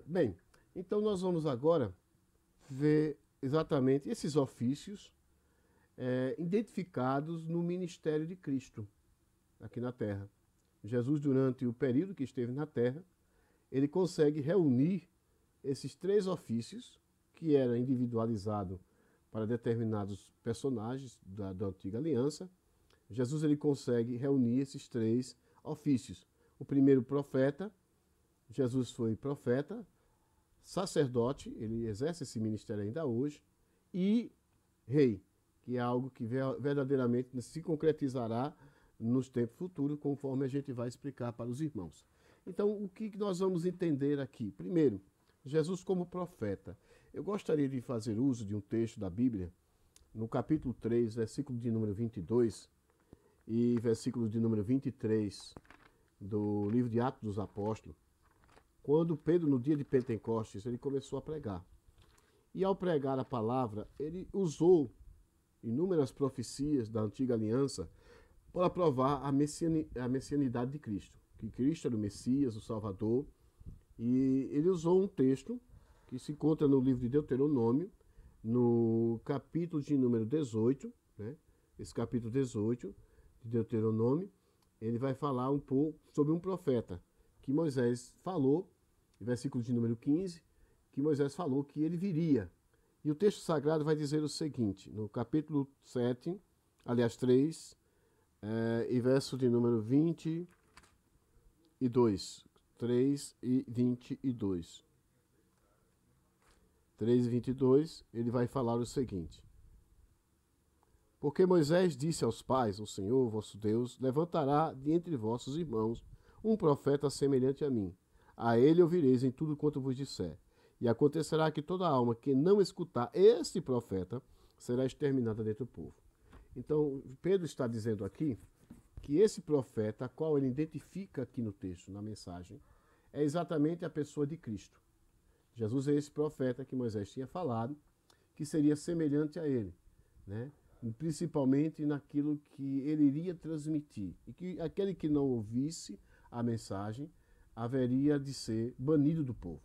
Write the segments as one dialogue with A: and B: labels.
A: Bem, então nós vamos agora ver exatamente esses ofícios identificados no ministério de Cristo aqui na Terra. Jesus, durante o período que esteve na Terra, ele consegue reunir esses três ofícios, que era individualizado para determinados personagens da antiga aliança. Jesus ele consegue reunir esses três ofícios. O primeiro, profeta. Jesus foi profeta, sacerdote, ele exerce esse ministério ainda hoje, e rei, que é algo que verdadeiramente se concretizará nos tempos futuros, conforme a gente vai explicar para os irmãos. Então, o que nós vamos entender aqui? Primeiro, Jesus como profeta. Eu gostaria de fazer uso de um texto da Bíblia, no capítulo 3, versículo de número 22 e versículo de número 23 do livro de Atos dos Apóstolos, quando Pedro, no dia de Pentecostes, ele começou a pregar. E ao pregar a palavra, ele usou inúmeras profecias da antiga aliança para provar a messianidade de Cristo, que Cristo era o Messias, o Salvador. E ele usou um texto que se encontra no livro de Deuteronômio, no capítulo de número 18, né? Esse capítulo 18 de Deuteronômio, ele vai falar um pouco sobre um profeta que Moisés falou, versículo de número 15, que Moisés falou que ele viria. E o texto sagrado vai dizer o seguinte, no capítulo 7, aliás 3, e verso de número 22, 3 e 22. 3 e 22, ele vai falar o seguinte: porque Moisés disse aos pais, o Senhor, vosso Deus, levantará de entre vossos irmãos um profeta semelhante a mim. A ele ouvireis em tudo quanto vos disser. E acontecerá que toda alma que não escutar este profeta será exterminada dentre o povo. Então, Pedro está dizendo aqui que esse profeta, a qual ele identifica aqui no texto, na mensagem, é exatamente a pessoa de Cristo. Jesus é esse profeta que Moisés tinha falado, que seria semelhante a ele, né? Principalmente naquilo que ele iria transmitir. E que aquele que não ouvisse a mensagem haveria de ser banido do povo.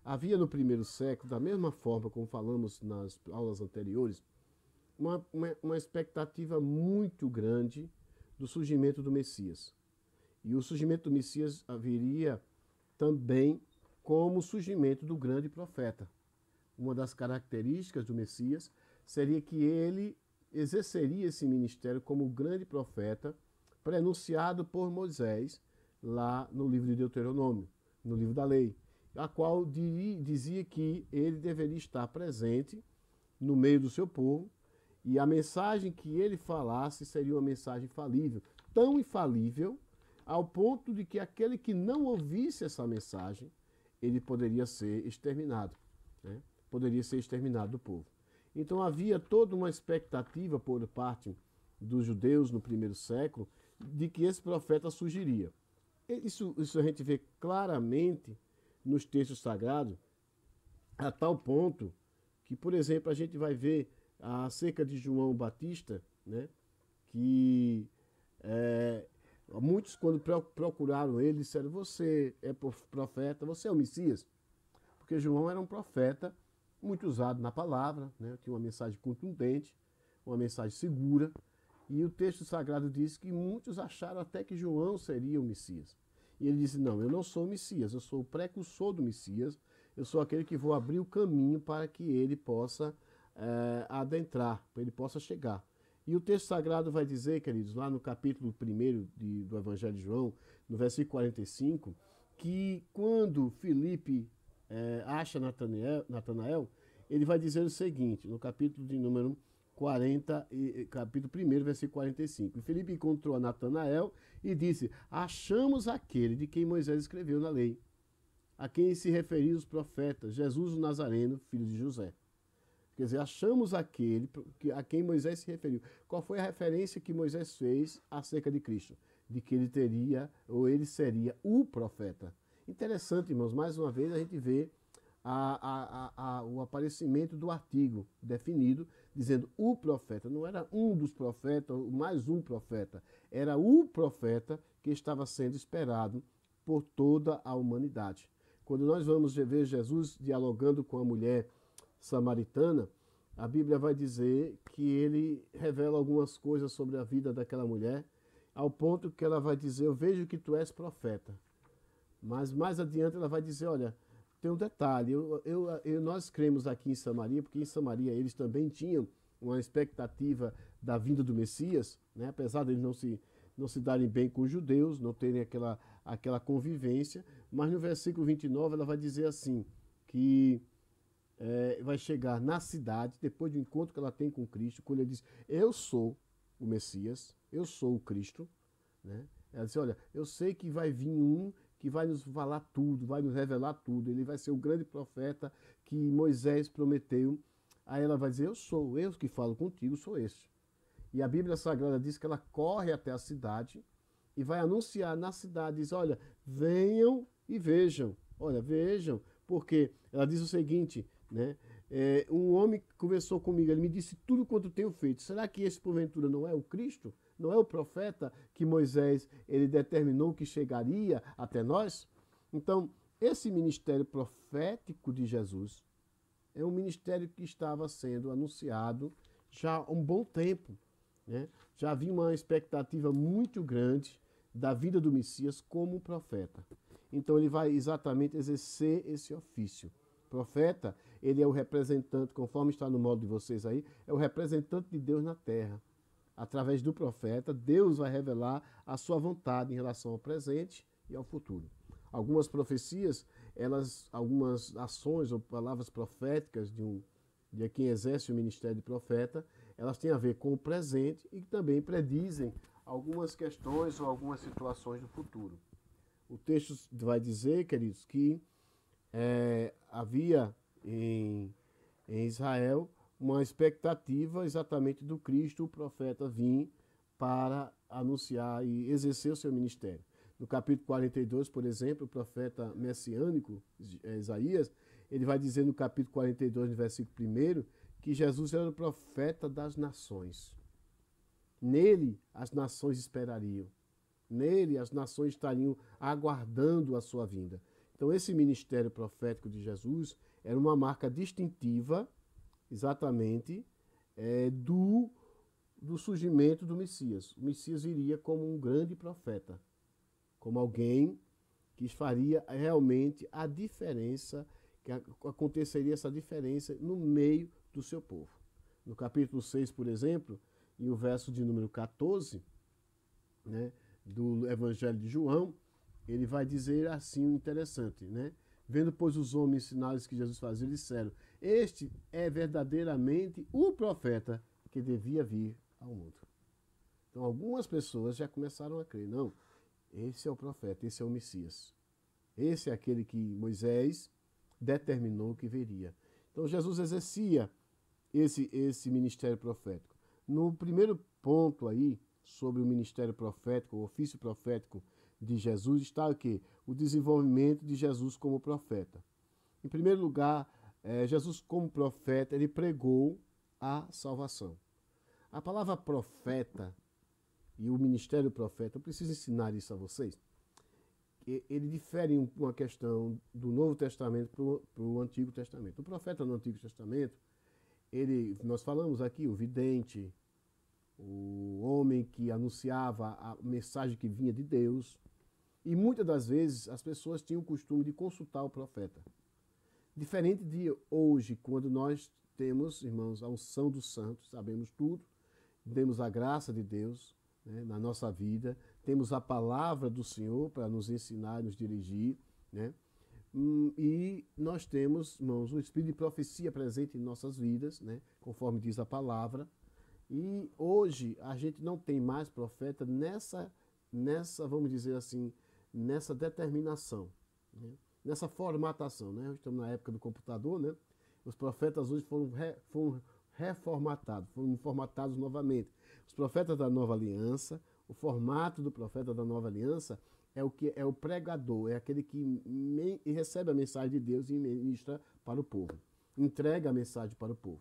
A: Havia no primeiro século, da mesma forma como falamos nas aulas anteriores, uma expectativa muito grande do surgimento do Messias. E o surgimento do Messias haveria também como o surgimento do grande profeta. Uma das características do Messias seria que ele exerceria esse ministério como o grande profeta prenunciado por Moisés lá no livro de Deuteronômio, no livro da lei, a qual dizia que ele deveria estar presente no meio do seu povo e a mensagem que ele falasse seria uma mensagem falível, tão infalível ao ponto de que aquele que não ouvisse essa mensagem, ele poderia ser exterminado, né? Poderia ser exterminado do povo. Então havia toda uma expectativa por parte dos judeus no primeiro século de que esse profeta surgiria. Isso a gente vê claramente nos textos sagrados, a tal ponto que, por exemplo, a gente vai ver acerca de João Batista, né, que muitos, quando procuraram ele, disseram: você é profeta, você é o Messias? Porque João era um profeta muito usado na palavra, né? Tinha uma mensagem contundente, uma mensagem segura, e o texto sagrado diz que muitos acharam até que João seria o Messias. E ele disse: não, eu não sou o Messias, eu sou o precursor do Messias, eu sou aquele que vou abrir o caminho para que ele possa adentrar, para ele possa chegar. E o texto sagrado vai dizer, queridos, lá no capítulo 1 do Evangelho de João, no versículo 45, que quando Filipe acha Natanael, ele vai dizer o seguinte, no capítulo de número 40, capítulo 1, versículo 45. E Filipe encontrou a Natanael e disse: achamos aquele de quem Moisés escreveu na lei, a quem se referiam os profetas, Jesus o Nazareno, filho de José. Quer dizer, achamos aquele a quem Moisés se referiu. Qual foi a referência que Moisés fez acerca de Cristo? De que ele teria, ou ele seria o profeta. Interessante, irmãos, mais uma vez a gente vê o aparecimento do artigo definido, dizendo o profeta. Não era um dos profetas, mais um profeta. Era o profeta que estava sendo esperado por toda a humanidade. Quando nós vamos ver Jesus dialogando com a mulher samaritana, a Bíblia vai dizer que ele revela algumas coisas sobre a vida daquela mulher, ao ponto que ela vai dizer: eu vejo que tu és profeta. Mas mais adiante ela vai dizer: olha, tem um detalhe, nós cremos aqui em Samaria, porque em Samaria eles também tinham uma expectativa da vinda do Messias, né? Apesar de eles não se darem bem com os judeus, não terem aquela convivência, mas no versículo 29 ela vai dizer assim, que vai chegar na cidade, depois do encontro que ela tem com Cristo, quando ele diz: eu sou o Messias, eu sou o Cristo, né? Ela diz: olha, eu sei que vai vir um que vai nos falar tudo, vai nos revelar tudo, ele vai ser o grande profeta que Moisés prometeu. Aí ela vai dizer: eu que falo contigo, sou esse. E a Bíblia Sagrada diz que ela corre até a cidade e vai anunciar na cidade, diz: olha, venham e vejam, olha, vejam, porque ela diz o seguinte, né? Um homem conversou comigo, ele me disse tudo quanto tenho feito. Será que esse porventura não é o Cristo? Não é o profeta que Moisés ele determinou que chegaria até nós? Então, esse ministério profético de Jesus é um ministério que estava sendo anunciado já há um bom tempo, né? Já havia uma expectativa muito grande da vida do Messias como profeta. Então ele vai exatamente exercer esse ofício. Profeta, ele é o representante, conforme está no modo de vocês aí, é o representante de Deus na terra. Através do profeta, Deus vai revelar a sua vontade em relação ao presente e ao futuro. Algumas profecias, algumas ações ou palavras proféticas de quem exerce o ministério de profeta, elas têm a ver com o presente e também predizem algumas questões ou algumas situações do futuro. O texto vai dizer, queridos, que havia em Israel uma expectativa exatamente do Cristo, o profeta, vir para anunciar e exercer o seu ministério. No capítulo 42, por exemplo, o profeta messiânico, Isaías, ele vai dizer no capítulo 42, no versículo 1, que Jesus era o profeta das nações. Nele, as nações esperariam. Nele, as nações estariam aguardando a sua vinda. Então, esse ministério profético de Jesus era uma marca distintiva, exatamente, do surgimento do Messias. O Messias viria como um grande profeta, como alguém que faria realmente a diferença, que aconteceria essa diferença no meio do seu povo. No capítulo 6, por exemplo, e o verso de número 14, né, do Evangelho de João, ele vai dizer assim, interessante, né? Vendo, pois, os homens sinais que Jesus fazia, disseram: este é verdadeiramente o profeta que devia vir ao mundo. Então, algumas pessoas já começaram a crer: não, esse é o profeta, esse é o Messias. Esse é aquele que Moisés determinou que viria. Então, Jesus exercia esse ministério profético. No primeiro ponto aí, sobre o ministério profético, o ofício profético de Jesus, está o quê? O desenvolvimento de Jesus como profeta. Em primeiro lugar, Jesus como profeta, ele pregou a salvação. A palavra profeta e o ministério profeta, eu preciso ensinar isso a vocês, ele difere uma questão do Novo Testamento para o Antigo Testamento. O profeta no Antigo Testamento, nós falamos aqui, o vidente, o homem que anunciava a mensagem que vinha de Deus. E muitas das vezes as pessoas tinham o costume de consultar o profeta. Diferente de hoje, quando nós temos, irmãos, a unção dos santos, sabemos tudo, temos a graça de Deus, né, na nossa vida, temos a palavra do Senhor para nos ensinar e nos dirigir, né? E nós temos, irmãos, o espírito de profecia presente em nossas vidas, né, conforme diz a palavra. E hoje a gente não tem mais profeta nessa vamos dizer assim, nessa determinação, né? Nessa formatação, né? Estamos na época do computador, né? Os profetas hoje foram reformatados, foram formatados novamente. Os profetas da Nova Aliança, o formato do profeta da Nova Aliança é o que é o pregador, é aquele que recebe a mensagem de Deus e ministra para o povo, entrega a mensagem para o povo.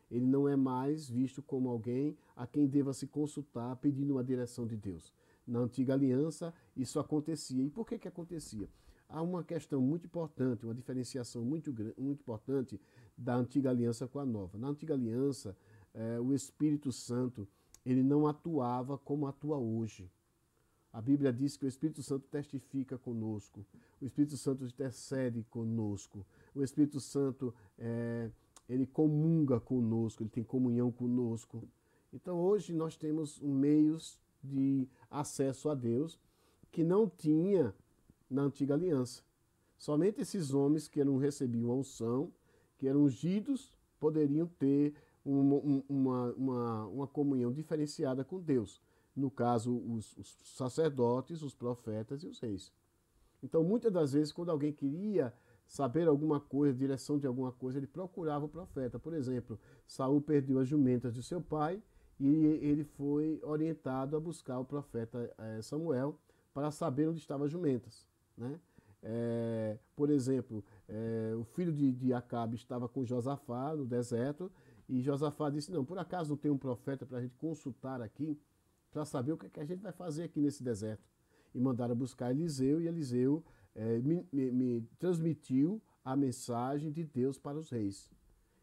A: Ele não é mais visto como alguém a quem deva se consultar pedindo uma direção de Deus. Na antiga aliança, isso acontecia. E por que acontecia? há uma questão muito importante, uma diferenciação muito importante da antiga aliança com a nova. Na antiga aliança, o Espírito Santo ele não atuava como atua hoje. A Bíblia diz que o Espírito Santo testifica conosco, o Espírito Santo intercede conosco, o Espírito Santo ele comunga conosco, ele tem comunhão conosco. Então hoje nós temos meios de acesso a Deus que não tinha na antiga aliança. Somente esses homens que recebiam a unção, que eram ungidos, poderiam ter uma comunhão diferenciada com Deus. No caso, os sacerdotes, os profetas e os reis. Então, muitas das vezes, quando alguém queria saber alguma coisa, direção de alguma coisa, ele procurava o profeta. Por exemplo, Saul perdeu as jumentas de seu pai e ele foi orientado a buscar o profeta Samuel para saber onde estavam as jumentas, né? Por exemplo, o filho de Acabe estava com Josafá no deserto e Josafá disse, não, por acaso não tem um profeta para a gente consultar aqui para saber o que a gente vai fazer aqui nesse deserto? E mandaram buscar Eliseu e Eliseu me transmitiu a mensagem de Deus para os reis.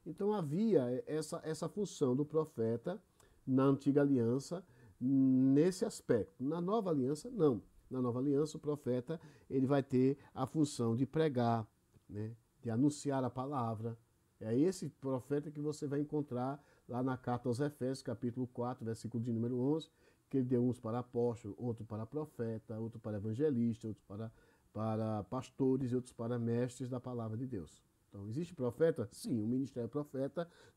A: Então havia essa função do profeta na antiga aliança nesse aspecto. Na nova aliança, não. Na nova aliança, o profeta ele vai ter a função de pregar, né, de anunciar a palavra. É esse profeta que você vai encontrar lá na carta aos Efésios, capítulo 4, versículo de número 11, que ele deu uns para apóstolo, outro para profeta, outro para evangelista, outro para pastores e outros para mestres da palavra de Deus. Então, existe profeta? Sim, o ministério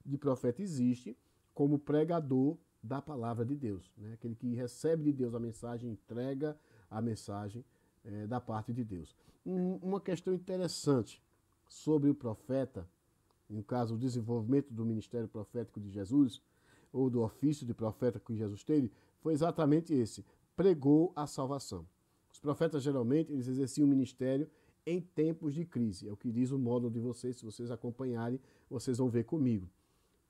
A: de profeta existe como pregador da palavra de Deus, né? Aquele que recebe de Deus a mensagem, entrega a mensagem da parte de Deus. Uma questão interessante sobre o profeta, no caso, o desenvolvimento do ministério profético de Jesus, ou do ofício de profeta que Jesus teve, foi exatamente esse: pregou a salvação. Os profetas, geralmente, eles exerciam o ministério em tempos de crise. É o que diz o módulo de vocês, se vocês acompanharem, vocês vão ver comigo.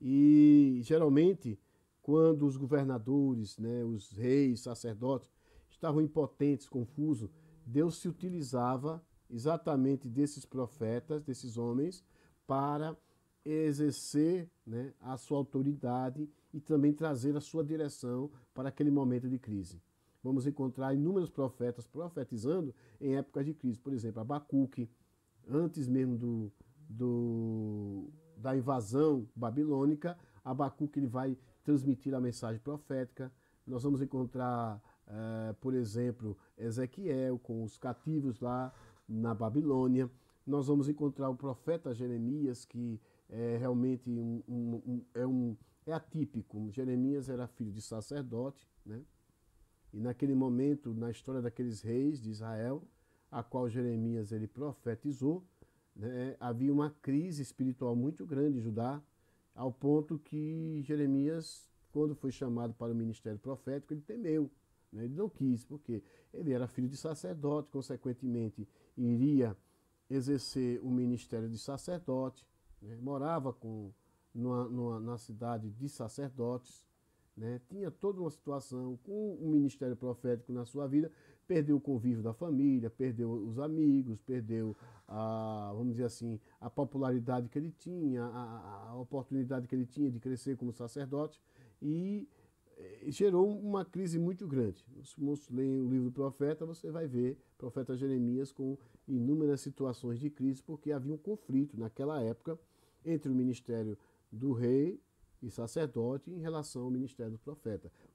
A: E, geralmente, quando os governadores, né, os reis, sacerdotes, estavam impotentes, confusos, Deus se utilizava exatamente desses profetas, desses homens, para exercer, né, a sua autoridade e também trazer a sua direção para aquele momento de crise. Vamos encontrar inúmeros profetas profetizando em épocas de crise. Por exemplo, Abacuque, antes mesmo da invasão babilônica, Abacuque ele vai transmitir a mensagem profética. Nós vamos encontrar, por exemplo, Ezequiel com os cativos lá na Babilônia. Nós vamos encontrar o profeta Jeremias, que é realmente é atípico. Jeremias era filho de sacerdote, né? E naquele momento, na história daqueles reis de Israel, a qual Jeremias ele profetizou, né, havia uma crise espiritual muito grande em Judá, ao ponto que Jeremias, quando foi chamado para o ministério profético, ele temeu, né? Ele não quis, porque ele era filho de sacerdote, consequentemente iria exercer o ministério de sacerdote, né? Morava na cidade de sacerdotes, né? Tinha toda uma situação com o ministério profético na sua vida, perdeu o convívio da família, perdeu os amigos, perdeu vamos dizer assim, a popularidade que ele tinha, a oportunidade que ele tinha de crescer como sacerdote, e gerou uma crise muito grande. Se você ler o livro do profeta, você vai ver o profeta Jeremias com inúmeras situações de crise, porque havia um conflito naquela época entre o ministério do rei e sacerdote em relação ao ministério do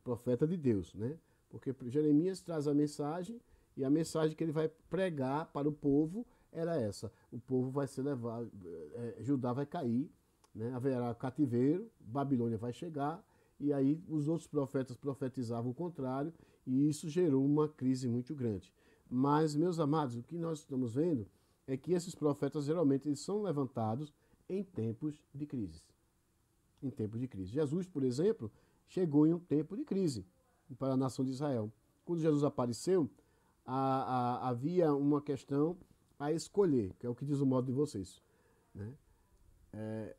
A: profeta de Deus, né? Porque Jeremias traz a mensagem, e a mensagem que ele vai pregar para o povo era essa: o povo vai ser levado, Judá vai cair, né? Haverá cativeiro, Babilônia vai chegar, e aí os outros profetas profetizavam o contrário, e isso gerou uma crise muito grande. Mas, meus amados, o que nós estamos vendo é que esses profetas geralmente eles são levantados em tempos de crise. Em tempos de crise. Jesus, por exemplo, chegou em um tempo de crise para a nação de Israel. Quando Jesus apareceu, havia uma questão a escolher, que é o que diz o modo de vocês, né?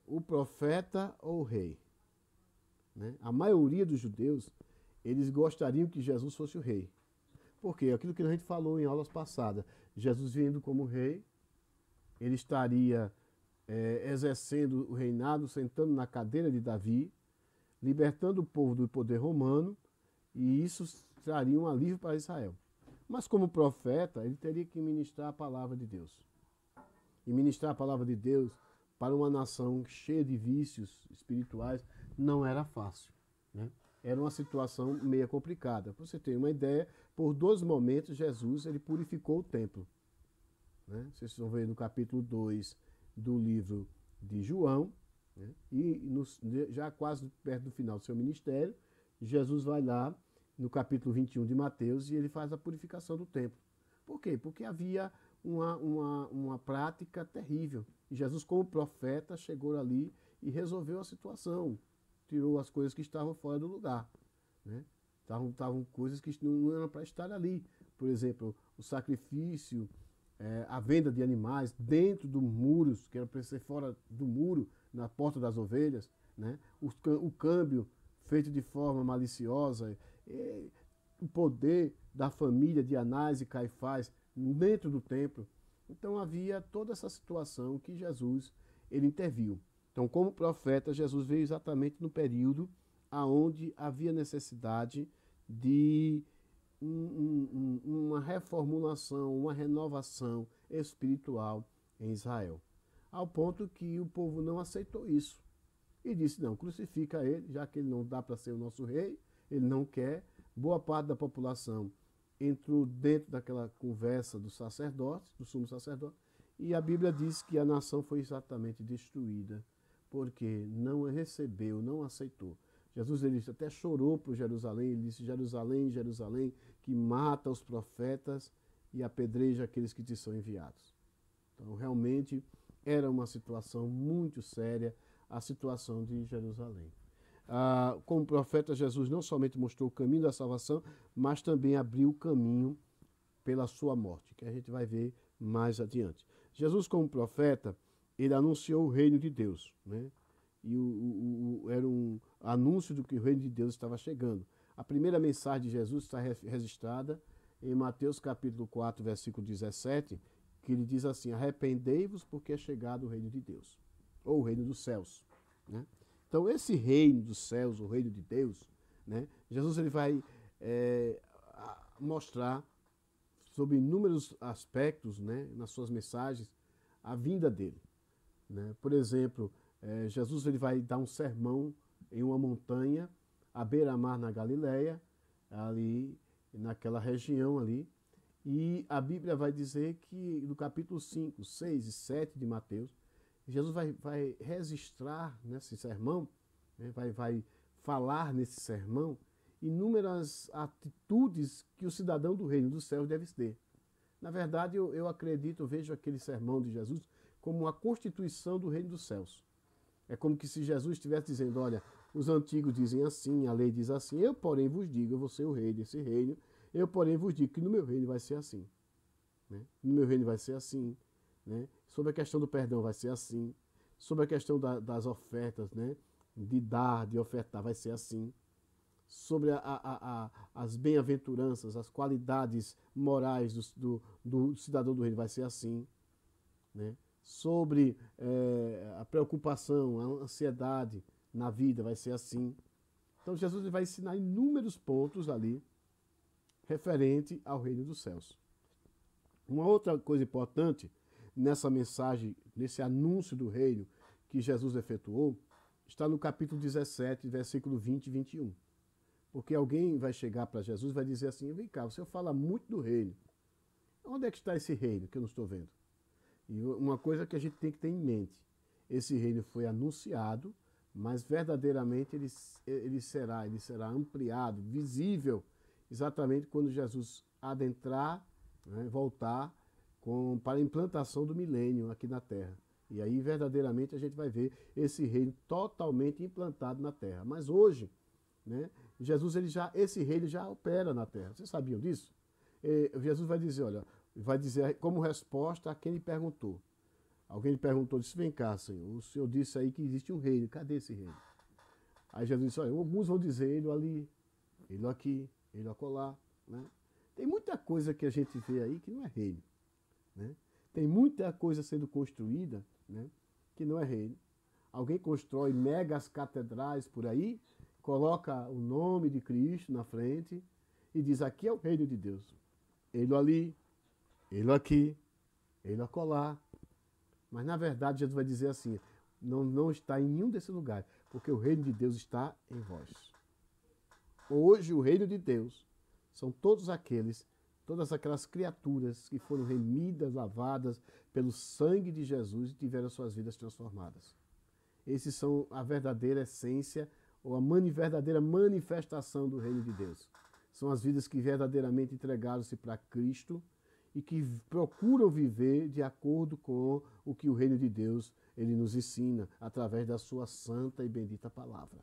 A: O profeta ou o rei, né? A maioria dos judeus, eles gostariam que Jesus fosse o rei. Por quê? Aquilo que a gente falou em aulas passadas. Jesus vindo como rei, ele estaria exercendo o reinado, sentando na cadeira de Davi, libertando o povo do poder romano, e isso traria um alívio para Israel. Mas como profeta, ele teria que ministrar a palavra de Deus. E ministrar a palavra de Deus para uma nação cheia de vícios espirituais não era fácil, né? Era uma situação meio complicada. Para você ter uma ideia, por 2 momentos Jesus ele purificou o templo, né? Vocês vão ver no capítulo 2 do livro de João, né? E já quase perto do final do seu ministério, Jesus vai lá no capítulo 21 de Mateus e ele faz a purificação do templo. Por quê? Porque havia uma prática terrível. E Jesus, como profeta, chegou ali e resolveu a situação. Tirou as coisas que estavam fora do lugar, né? Estavam coisas que não eram para estar ali. Por exemplo, o sacrifício, a venda de animais dentro dos muros, que era para ser fora do muro, na porta das ovelhas, né? O câmbio feito de forma maliciosa, o poder da família de Anás e Caifás dentro do templo. Então havia toda essa situação que Jesus ele interviu. Então, como profeta, Jesus veio exatamente no período aonde havia necessidade de uma reformulação, uma renovação espiritual em Israel. Ao ponto que o povo não aceitou isso. E disse, não, crucifica ele, já que ele não dá para ser o nosso rei, ele não quer. Boa parte da população entrou dentro daquela conversa dos sacerdotes, do sumo sacerdote, e a Bíblia diz que a nação foi exatamente destruída, porque não recebeu, não aceitou. Jesus ele até chorou por Jerusalém, ele disse, Jerusalém, Jerusalém, que mata os profetas e apedreja aqueles que te são enviados. Então, realmente, era uma situação muito séria, a situação de Jerusalém. Como profeta, Jesus não somente mostrou o caminho da salvação, mas também abriu o caminho pela sua morte, que a gente vai ver mais adiante. Jesus, como profeta, ele anunciou o reino de Deus, né? E era um anúncio do que o reino de Deus estava chegando. A primeira mensagem de Jesus está registrada em Mateus capítulo 4, versículo 17, que ele diz assim, arrependei-vos porque é chegado o reino de Deus, ou o reino dos céus, né? Então, esse reino dos céus, o reino de Deus, né, Jesus ele vai mostrar sobre inúmeros aspectos, né, nas suas mensagens, a vinda dele, né? Por exemplo, Jesus ele vai dar um sermão em uma montanha, à beira-mar na Galileia, ali naquela região ali, e a Bíblia vai dizer que no capítulo 5, 6 e 7 de Mateus, Jesus vai registrar nesse sermão, né, vai falar nesse sermão inúmeras atitudes que o cidadão do reino dos céus deve ter. Na verdade, eu acredito, eu vejo aquele sermão de Jesus como a constituição do reino dos céus. É como que se Jesus estivesse dizendo, olha, os antigos dizem assim, a lei diz assim, eu porém vos digo, eu vou ser o rei desse reino, eu porém vos digo que no meu reino vai ser assim, né? No meu reino vai ser assim, né? Sobre a questão do perdão vai ser assim, sobre a questão das ofertas, né? De dar, de ofertar vai ser assim, sobre as bem-aventuranças, as qualidades morais do cidadão do reino vai ser assim, né? Sobre a preocupação, a ansiedade na vida vai ser assim. Então Jesus vai ensinar inúmeros pontos ali referente ao reino dos céus. Uma outra coisa importante nessa mensagem, nesse anúncio do reino que Jesus efetuou, está no capítulo 17, versículo 20 e 21. Porque alguém vai chegar para Jesus e vai dizer assim, vem cá, o senhor fala muito do reino. Onde é que está esse reino que eu não estou vendo? E uma coisa que a gente tem que ter em mente, esse reino foi anunciado, mas verdadeiramente ele será ampliado, visível, exatamente quando Jesus adentrar, né, voltar para a implantação do milênio aqui na Terra. E aí verdadeiramente a gente vai ver esse reino totalmente implantado na Terra. Mas hoje, né, Jesus esse reino já opera na Terra. Vocês sabiam disso? Jesus vai dizer, olha, vai dizer como resposta a quem lhe perguntou. Alguém lhe perguntou, disse, vem cá, Senhor, o Senhor disse aí que existe um reino, cadê esse reino? Aí Jesus disse, olha, alguns vão dizer ele ali, ele aqui, ele acolá, né? Tem muita coisa que a gente vê aí que não é reino. né? Tem muita coisa sendo construída, né, que não é reino. Alguém constrói megas catedrais por aí, coloca o nome de Cristo na frente e diz: aqui é o reino de Deus. Ele ali, ele aqui, ele acolá. Mas na verdade Jesus vai dizer assim: não está em nenhum desses lugares, porque o reino de Deus está em vós. Hoje o reino de Deus são todas aquelas criaturas que foram remidas, lavadas pelo sangue de Jesus e tiveram suas vidas transformadas. Esses são a verdadeira essência ou a verdadeira manifestação do reino de Deus. São as vidas que verdadeiramente entregaram-se para Cristo e que procuram viver de acordo com o que o reino de Deus ele nos ensina através da sua santa e bendita palavra.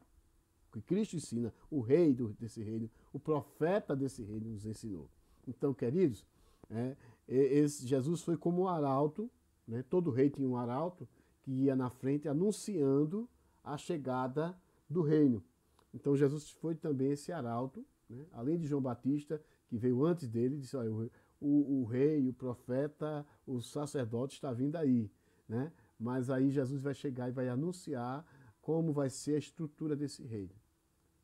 A: O que Cristo ensina, o rei desse reino, o profeta desse reino nos ensinou. Então, queridos, Jesus foi como um arauto, né? Todo rei tinha um arauto que ia na frente anunciando a chegada do reino. Então Jesus foi também esse arauto, né? Além de João Batista, que veio antes dele, disse: olha, o rei, o profeta, o sacerdote está vindo aí, né? Mas aí Jesus vai chegar e vai anunciar como vai ser a estrutura desse reino.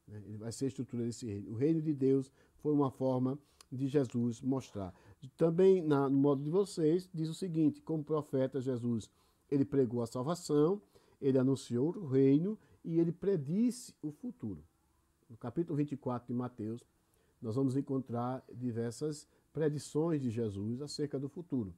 A: Né? Ele vai ser a estrutura desse reino. O reino de Deus foi uma forma de Jesus mostrar. Também, no modo de vocês, diz o seguinte: como profeta, Jesus, ele pregou a salvação, ele anunciou o reino e ele predisse o futuro. No capítulo 24 de Mateus, nós vamos encontrar diversas predições de Jesus acerca do futuro.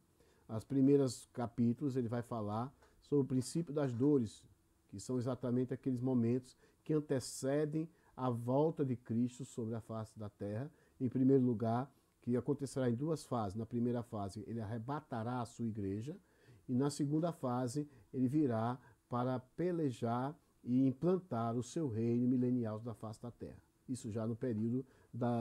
A: Os primeiros capítulos ele vai falar sobre o princípio das dores, que são exatamente aqueles momentos que antecedem a volta de Cristo sobre a face da terra. Em primeiro lugar, que acontecerá em duas fases. Na primeira fase, ele arrebatará a sua igreja, e na segunda fase, ele virá para pelejar e implantar o seu reino milenial da face da terra. Isso já no período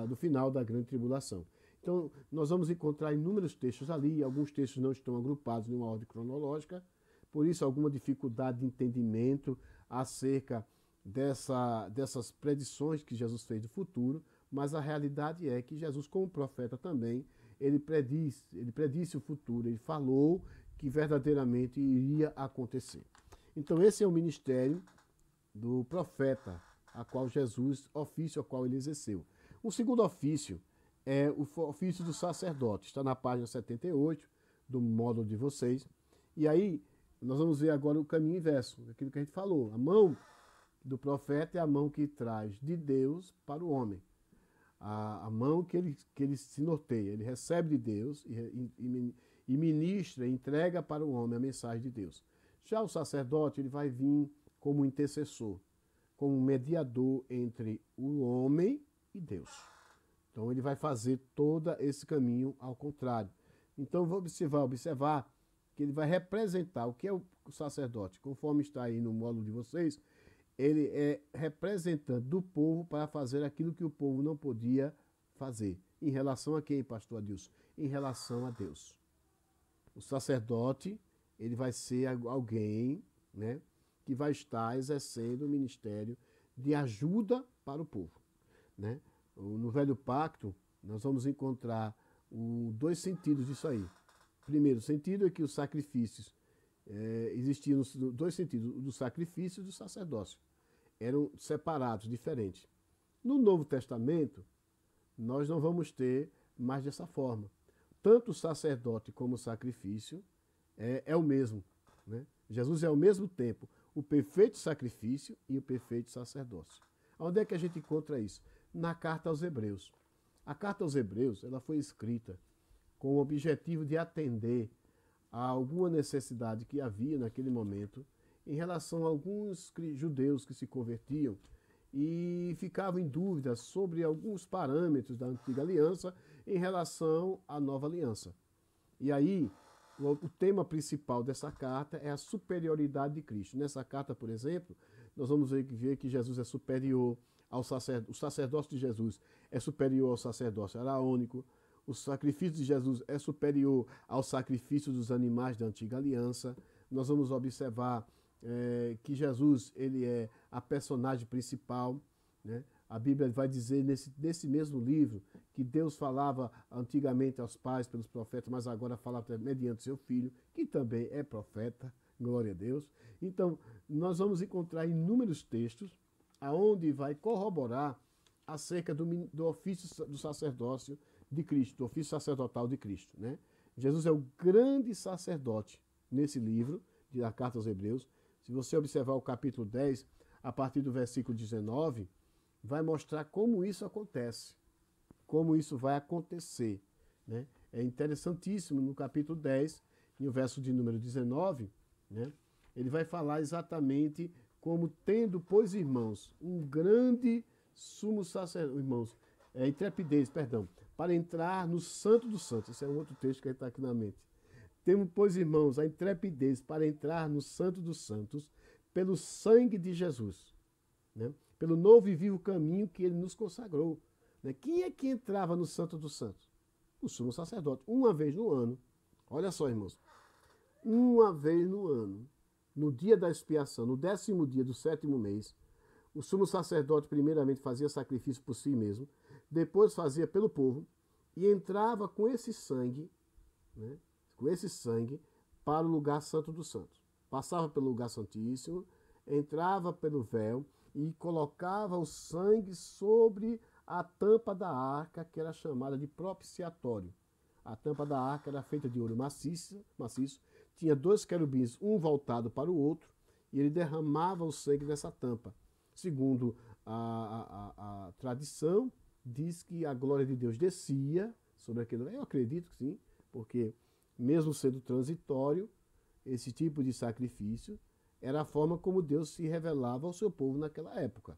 A: do final da grande tribulação. Então, nós vamos encontrar inúmeros textos ali, alguns textos não estão agrupados em uma ordem cronológica, por isso alguma dificuldade de entendimento acerca dessas predições que Jesus fez do futuro, mas a realidade é que Jesus, como profeta também, ele predisse o futuro, ele falou que verdadeiramente iria acontecer. Então esse é o ministério do profeta, ofício ao qual ele exerceu. O segundo ofício é o ofício do sacerdote, está na página 78 do módulo de vocês. E aí nós vamos ver agora o caminho inverso, aquilo que a gente falou. A mão do profeta é a mão que traz de Deus para o homem. A mão que ele se norteia, ele recebe de Deus e ministra, entrega para o homem a mensagem de Deus. Já o sacerdote, ele vai vir como intercessor, como mediador entre o homem e Deus. Então ele vai fazer todo esse caminho ao contrário. Então você vai observar que ele vai representar o que é o sacerdote, conforme está aí no módulo de vocês. Ele é representante do povo para fazer aquilo que o povo não podia fazer. Em relação a quem, pastor Adilson? Em relação a Deus. O sacerdote, ele vai ser alguém, né, que vai estar exercendo o ministério de ajuda para o povo. Né? No Velho Pacto, nós vamos encontrar dois sentidos disso aí. Primeiro sentido é que os sacrifícios, existiam dois sentidos, o do sacrifício e do sacerdócio. Eram separados, diferentes. No Novo Testamento, nós não vamos ter mais dessa forma. Tanto o sacerdote como o sacrifício é o mesmo. Né? Jesus é ao mesmo tempo o perfeito sacrifício e o perfeito sacerdócio. Onde é que a gente encontra isso? Na carta aos Hebreus. A carta aos Hebreus ela foi escrita com o objetivo de atender a alguma necessidade que havia naquele momento em relação a alguns judeus que se convertiam e ficavam em dúvida sobre alguns parâmetros da antiga aliança em relação à nova aliança. E aí, o tema principal dessa carta é a superioridade de Cristo. Nessa carta, por exemplo, nós vamos ver que Jesus é superior ao sacerdócio. O sacerdócio de Jesus é superior ao sacerdócio araônico. O sacrifício de Jesus é superior ao sacrifício dos animais da antiga aliança. Nós vamos observar que Jesus ele é a personagem principal, né? A Bíblia vai dizer nesse mesmo livro que Deus falava antigamente aos pais pelos profetas, mas agora fala mediante seu filho, que também é profeta, glória a Deus. Então, nós vamos encontrar inúmeros textos aonde vai corroborar acerca do ofício do sacerdócio de Cristo, do ofício sacerdotal de Cristo, né? Jesus é o grande sacerdote nesse livro, da Carta aos Hebreus. Se você observar o capítulo 10, a partir do versículo 19, vai mostrar como isso acontece, como isso vai acontecer, né? É interessantíssimo no capítulo 10, no verso de número 19, né? Ele vai falar exatamente como tendo, pois, irmãos, um grande sumo sacerdote, irmãos, intrepidez, perdão, para entrar no Santo dos Santos. Esse é um outro texto que está aqui na mente. Temos, pois, irmãos, a intrepidez para entrar no Santo dos Santos pelo sangue de Jesus, né? Pelo novo e vivo caminho que ele nos consagrou. Né? Quem é que entrava no Santo dos Santos? O sumo sacerdote, uma vez no ano. Olha só, irmãos, uma vez no ano, no dia da expiação, no 10º dia do 7º mês, o sumo sacerdote primeiramente fazia sacrifício por si mesmo, depois fazia pelo povo e entrava com esse sangue, né, para o lugar santo dos santos. Passava pelo lugar santíssimo, entrava pelo véu e colocava o sangue sobre a tampa da arca, que era chamada de propiciatório. A tampa da arca era feita de ouro maciço, tinha 2 querubins, um voltado para o outro, e ele derramava o sangue nessa tampa. Segundo a tradição, diz que a glória de Deus descia sobre aquele. Eu acredito que sim, porque mesmo sendo transitório, esse tipo de sacrifício era a forma como Deus se revelava ao seu povo naquela época,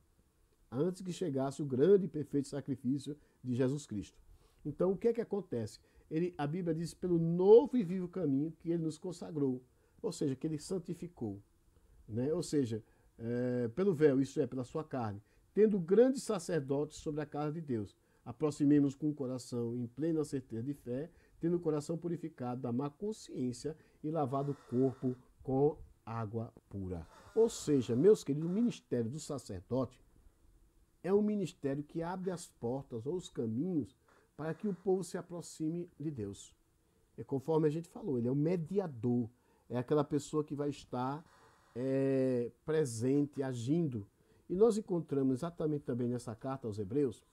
A: antes que chegasse o grande e perfeito sacrifício de Jesus Cristo. Então, o que é que acontece? A Bíblia diz pelo novo e vivo caminho que ele nos consagrou, ou seja, que ele santificou, né? Ou seja, pelo véu, isso é, pela sua carne, tendo grande sacerdote sobre a casa de Deus. Aproximemos com o coração em plena certeza de fé, tendo o coração purificado da má consciência e lavado o corpo com água pura. Ou seja, meus queridos, o ministério do sacerdote é um ministério que abre as portas ou os caminhos para que o povo se aproxime de Deus. É conforme a gente falou, ele é o mediador, é aquela pessoa que vai estar presente, agindo. E nós encontramos exatamente também nessa carta aos Hebreus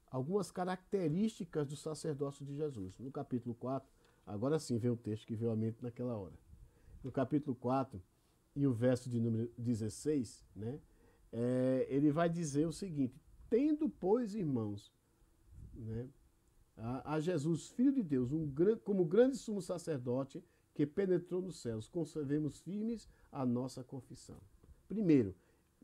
A: algumas características do sacerdócio de Jesus. No capítulo 4, agora sim vem o texto que veio à mente naquela hora. No capítulo 4 e o verso de número 16, né, ele vai dizer o seguinte: tendo, pois, irmãos, né, a Jesus, Filho de Deus, como grande sumo sacerdote que penetrou nos céus, conservemos firmes a nossa confissão.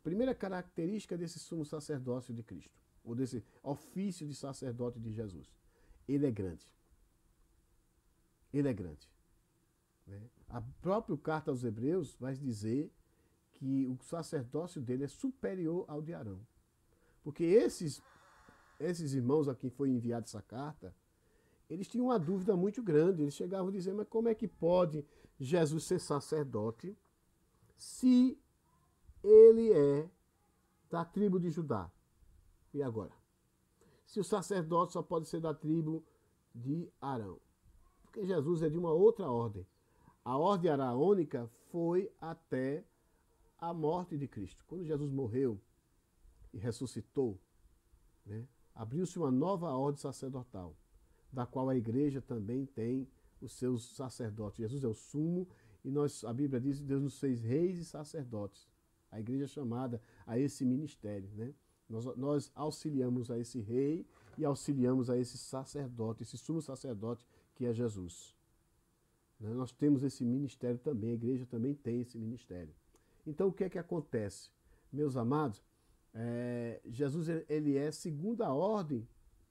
A: Primeira característica desse sumo sacerdócio de Cristo, ou desse ofício de sacerdote de Jesus: ele é grande. Ele é grande. Né? A própria carta aos Hebreus vai dizer que o sacerdócio dele é superior ao de Arão. Porque esses irmãos a quem foi enviada essa carta, eles tinham uma dúvida muito grande. Eles chegavam a dizer: mas como é que pode Jesus ser sacerdote se ele é da tribo de Judá? E agora? Se o sacerdote só pode ser da tribo de Arão? Porque Jesus é de uma outra ordem. A ordem araônica foi até a morte de Cristo. Quando Jesus morreu e ressuscitou, né, abriu-se uma nova ordem sacerdotal, da qual a igreja também tem os seus sacerdotes. Jesus é o sumo e a Bíblia diz que Deus nos fez reis e sacerdotes. A igreja é chamada a esse ministério, né? Nós auxiliamos a esse rei e auxiliamos a esse sacerdote, esse sumo sacerdote que é Jesus. Nós temos esse ministério também, a igreja também tem esse ministério. Então, o que é que acontece? Meus amados, Jesus ele é segunda ordem,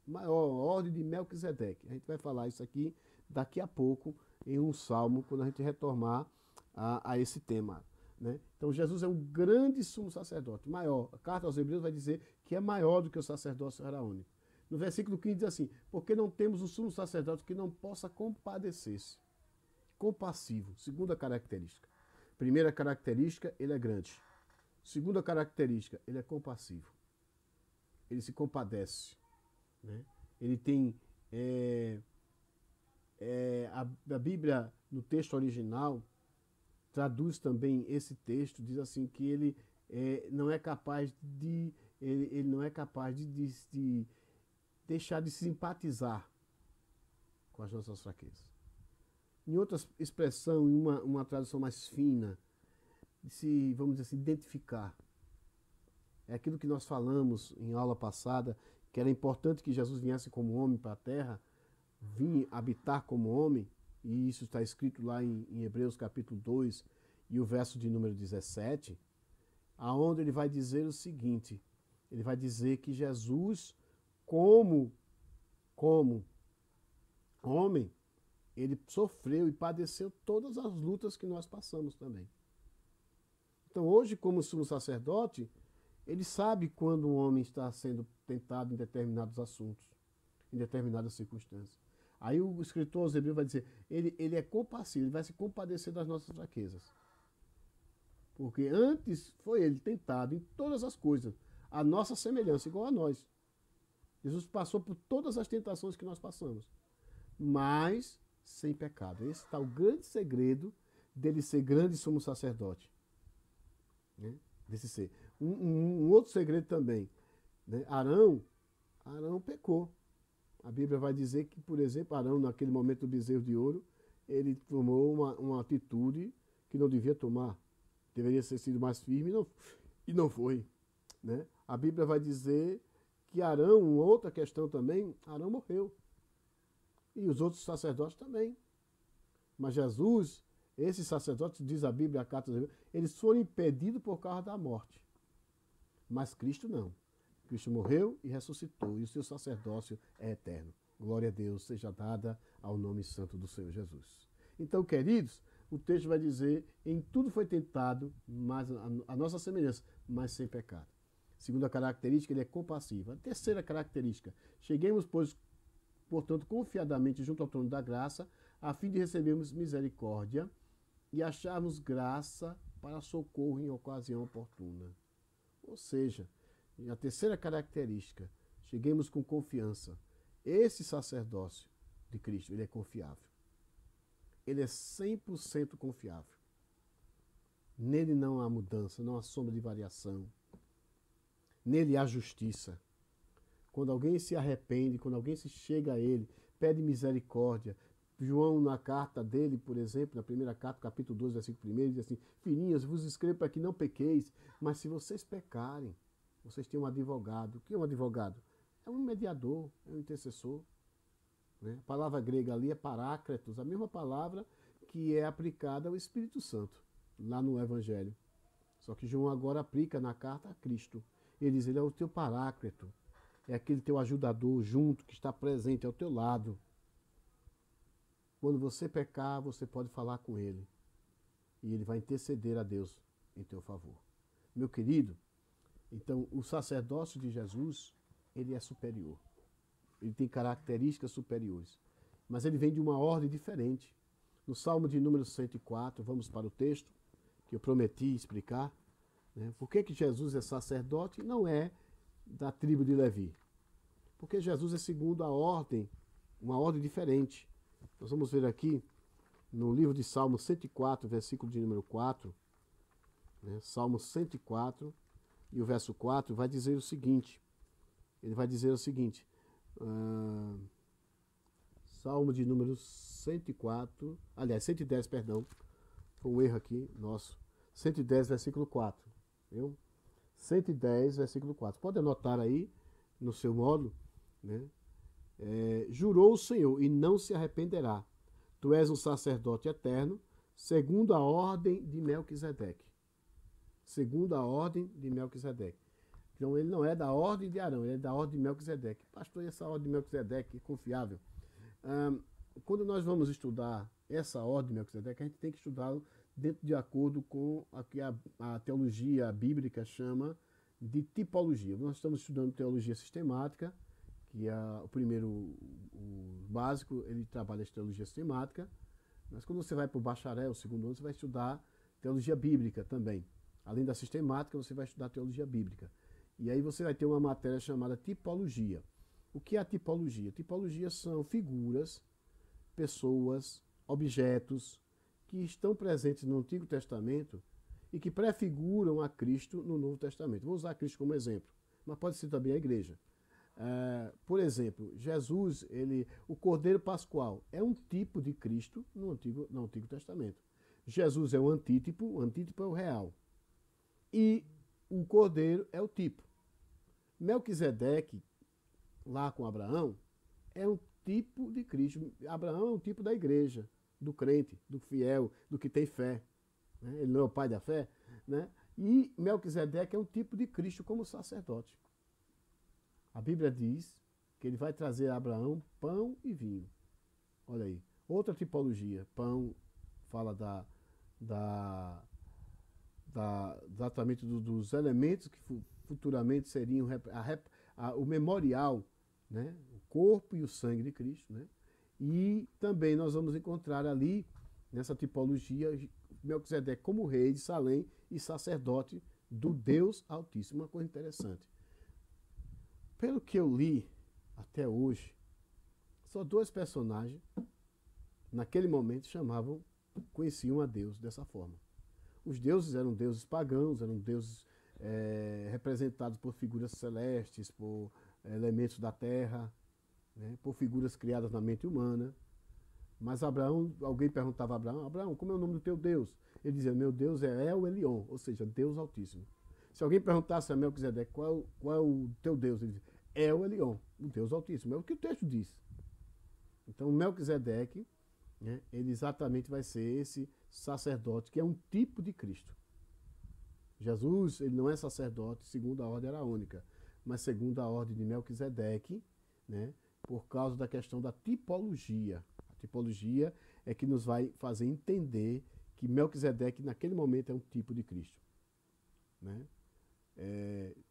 A: maior ordem de Melquisedeque. A gente vai falar isso aqui daqui a pouco em um salmo, quando a gente retornar a esse tema. Né? Então, Jesus é um grande sumo sacerdote, maior. A carta aos Hebreus vai dizer que é maior do que o sacerdócio araônico. No versículo 15 diz assim: porque não temos um sumo sacerdote que não possa compadecer-se. Compassivo, segunda característica. Primeira característica, ele é grande. Segunda característica, ele é compassivo. ele se compadece, né? Ele tem a Bíblia no texto original traduz também esse texto, diz assim que ele não é capaz de ele não é capaz de deixar de simpatizar com as nossas fraquezas. Em outra expressão, em uma tradução mais fina, de se, vamos dizer assim, identificar. É aquilo que nós falamos em aula passada, que era importante que Jesus viesse como homem para a terra, vir habitar como homem, e isso está escrito lá em Hebreus capítulo 2 e o verso de número 17, aonde ele vai dizer o seguinte, ele vai dizer que Jesus, como homem, ele sofreu e padeceu todas as lutas que nós passamos também. Então hoje, como sumo sacerdote, ele sabe quando um homem está sendo tentado em determinados assuntos, em determinadas circunstâncias. Aí o escritor aos Hebreus vai dizer, ele é compassivo, ele vai se compadecer das nossas fraquezas. Porque antes foi ele tentado em todas as coisas, a nossa semelhança, igual a nós. Jesus passou por todas as tentações que nós passamos, mas sem pecado. Esse está o grande segredo dele ser grande sumo sacerdote. Né? Desse ser. Um outro segredo também, né? Arão pecou. A Bíblia vai dizer que, por exemplo, Arão, naquele momento do bezerro de ouro, ele tomou uma atitude que não devia tomar. Deveria ter sido mais firme e não foi. Né? A Bíblia vai dizer que Arão, uma outra questão também, Arão morreu. E os outros sacerdotes também. Mas Jesus, esses sacerdotes, diz a Bíblia, a carta, eles foram impedidos por causa da morte. Mas Cristo não. Cristo morreu e ressuscitou, e o seu sacerdócio é eterno. Glória a Deus seja dada ao nome santo do Senhor Jesus. Então, queridos, o texto vai dizer, em tudo foi tentado, mas a nossa semelhança, mas sem pecado. Segunda característica, ele é compassivo. A terceira característica, cheguemos, pois, portanto, confiadamente junto ao trono da graça, a fim de recebermos misericórdia e acharmos graça para socorro em ocasião oportuna. Ou seja, a terceira característica, cheguemos com confiança. Esse sacerdócio de Cristo, ele é confiável. Ele é 100% confiável. Nele não há mudança, não há sombra de variação. Nele há justiça. Quando alguém se arrepende, quando alguém se chega a ele, pede misericórdia. João, na carta dele, por exemplo, na primeira carta, capítulo 2, versículo 1, diz assim, filhinhos, vos escrevo para que não pequeis, mas se vocês pecarem, vocês têm um advogado. O que é um advogado? É um mediador, é um intercessor. Né? A palavra grega ali é parácletos, a mesma palavra que é aplicada ao Espírito Santo, lá no Evangelho. Só que João agora aplica na carta a Cristo. Ele diz, ele é o teu paráclito, é aquele teu ajudador junto, que está presente ao teu lado. Quando você pecar, você pode falar com ele. E ele vai interceder a Deus em teu favor. Meu querido, então o sacerdócio de Jesus, ele é superior. Ele tem características superiores. Mas ele vem de uma ordem diferente. No Salmo de número 104, vamos para o texto que eu prometi explicar. Né? Por que Jesus é sacerdote e não é da tribo de Levi? Porque Jesus é segundo a ordem, uma ordem diferente. Nós vamos ver aqui no livro de Salmo 104, versículo de número 4. Né? Salmo 104 e o verso 4 vai dizer o seguinte. Ele vai dizer o seguinte. Salmo de número 104, aliás, 110, perdão. Foi um erro aqui, nosso. 110, versículo 4. Viu? 110, versículo 4. Pode anotar aí, no seu modo, né? Jurou o Senhor e não se arrependerá. Tu és um sacerdote eterno, segundo a ordem de Melquisedeque. Segundo a ordem de Melquisedeque. Então ele não é da ordem de Arão, ele é da ordem de Melquisedeque. Pastor, e essa ordem de Melquisedeque é confiável? Quando nós vamos estudar essa ordem de Melquisedeque, a gente tem que estudá-lo dentro de acordo com o que a teologia bíblica chama de tipologia. Nós estamos estudando teologia sistemática, que é o primeiro, o básico, ele trabalha a teologia sistemática, mas quando você vai para o bacharel, o segundo ano, você vai estudar teologia bíblica também. Além da sistemática, você vai estudar teologia bíblica. E aí você vai ter uma matéria chamada tipologia. O que é a tipologia? Tipologia são figuras, pessoas, objetos que estão presentes no Antigo Testamento e que prefiguram a Cristo no Novo Testamento. Vou usar Cristo como exemplo, mas pode ser também a igreja. Por exemplo, Jesus, o Cordeiro Pascual, é um tipo de Cristo no Antigo Testamento. Jesus é o antítipo é o real. E o Cordeiro é o tipo. Melquisedeque, lá com Abraão, é um tipo de Cristo. Abraão é um tipo da igreja, do crente, do fiel, do que tem fé. Né? Ele não é o pai da fé. Né? E Melquisedeque é um tipo de Cristo como sacerdote. A Bíblia diz que ele vai trazer a Abraão pão e vinho. Olha aí. Outra tipologia. Pão fala exatamente dos elementos que futuramente seriam o memorial, né? O corpo e o sangue de Cristo. Né? E também nós vamos encontrar ali, nessa tipologia, Melquisedeque como rei de Salém e sacerdote do Deus Altíssimo. Uma coisa interessante. Pelo que eu li até hoje, só dois personagens, naquele momento, conheciam a Deus dessa forma. Os deuses eram deuses pagãos, eram deuses representados por figuras celestes, por elementos da terra, né, por figuras criadas na mente humana. Mas Abraão, alguém perguntava a Abraão, Abraão, como é o nome do teu Deus? Ele dizia, meu Deus é El Elyon, ou seja, Deus Altíssimo. Se alguém perguntasse a Melquisedeque qual é o teu Deus, ele dizia, El Elyon, o Deus Altíssimo. É o que o texto diz. Então, Melquisedeque, né, ele exatamente vai ser esse sacerdote, que é um tipo de Cristo. Jesus, ele não é sacerdote segundo a ordem araônica, mas segundo a ordem de Melquisedeque, né, por causa da questão da tipologia. A tipologia é que nos vai fazer entender que Melquisedeque, naquele momento, é um tipo de Cristo. Né?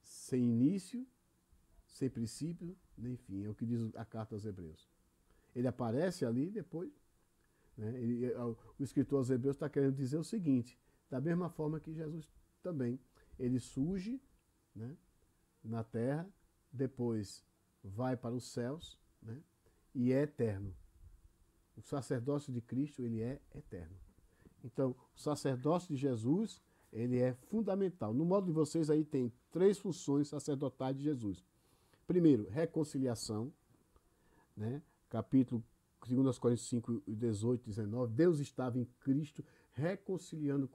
A: Sem início, sem princípio, nem fim. É o que diz a carta aos Hebreus. Ele aparece ali depois. Né? O escritor aos Hebreus está querendo dizer o seguinte, da mesma forma que Jesus também. Ele surge, né, na terra, depois vai para os céus, né, e é eterno. O sacerdócio de Cristo, ele é eterno. Então, o sacerdócio de Jesus, ele é fundamental. No modo de vocês aí tem 3 funções sacerdotais de Jesus. Primeiro, reconciliação, né? Capítulo 2 Coríntios 5, 18, 19. Deus estava em Cristo reconciliando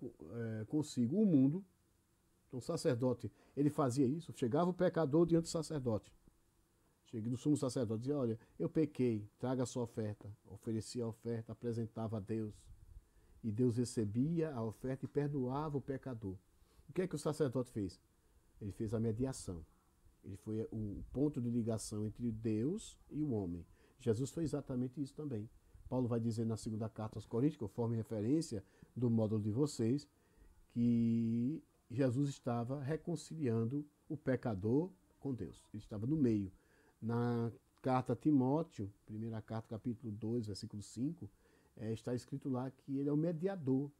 A: consigo o mundo. Então, o sacerdote, ele fazia isso. Chegava o pecador diante do sacerdote. Cheguei do sumo sacerdote, dizia, olha, eu pequei, traga a sua oferta. Oferecia a oferta, apresentava a Deus. E Deus recebia a oferta e perdoava o pecador. O que é que o sacerdote fez? Ele fez a mediação. Ele foi o ponto de ligação entre Deus e o homem. Jesus foi exatamente isso também. Paulo vai dizer na segunda carta aos Coríntios, conforme referência do módulo de vocês, que Jesus estava reconciliando o pecador com Deus. Ele estava no meio. Na carta a Timóteo, primeira carta, capítulo 2, versículo 5, está escrito lá que ele é o mediador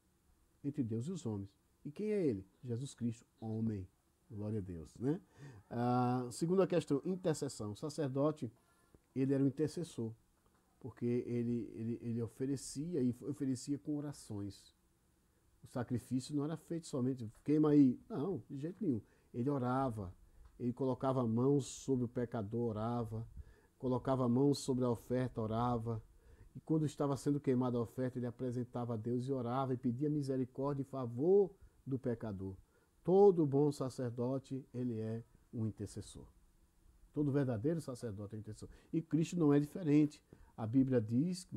A: entre Deus e os homens. E quem é ele? Jesus Cristo, homem. Glória a Deus. Né? Segunda questão, intercessão. O sacerdote, ele era um intercessor, porque ele oferecia e oferecia com orações. O sacrifício não era feito somente, queima aí. Não, de jeito nenhum. Ele orava, ele colocava mãos sobre o pecador, orava, colocava mãos sobre a oferta, orava. E quando estava sendo queimada a oferta, ele apresentava a Deus e orava e pedia misericórdia e favor do pecador. Todo bom sacerdote, ele é um intercessor. Todo verdadeiro sacerdote é um intercessor. E Cristo não é diferente. A Bíblia diz,